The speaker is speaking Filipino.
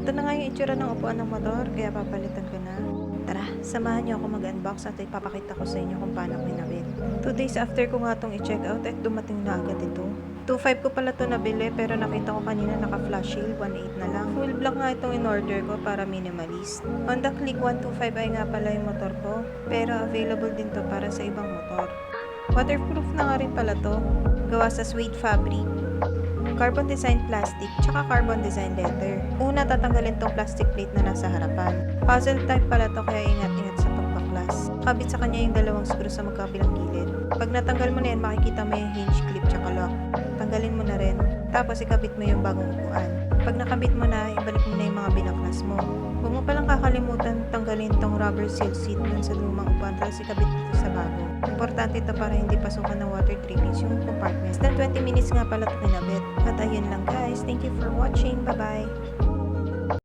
Ito na nga yung itsura ng upuan ng motor, kaya papalitan ko na. Tara, samahan niyo ako mag-unbox at ipapakita ko sa inyo kung paano kinabit. 2 days after ko nga itong i-check out at dumating na agad ito. 2.5 ko pala ito nabili pero nakita ko kanina naka-flash sale, 1.8 na lang. Full black nga itong in-order ko para minimalist. Honda Click 125 ay nga pala yung motor ko, pero available din to para sa ibang motor. Waterproof na nga rin pala to, gawa sa suede fabric, carbon design plastic, tsaka carbon design leather. Una, tatanggalin tong plastic plate na nasa harapan. Puzzle type pala to kaya ingat-ingat sa pagbaklas. Kabit sa kanya yung dalawang screw sa magkabilang gilid. Pag natanggal mo na yan, makikita mo yung hinge clip tsaka lock. Tanggalin mo na rin. Tapos ikabit mo yung bagong upuan. Pag nakabit mo na, ibalik mo na yung mga binaklas mo. Huwag mo palang kakalimutan tanggalin tong rubber seal seat dun sa lumang upuan tapos ikabit dito sa bago. Importante ito para hindi pasukan ng water drippings yung compartment. Less than 20 minutes nga pala ito kinabit. At ayun lang guys. Thank you for watching. Bye-bye!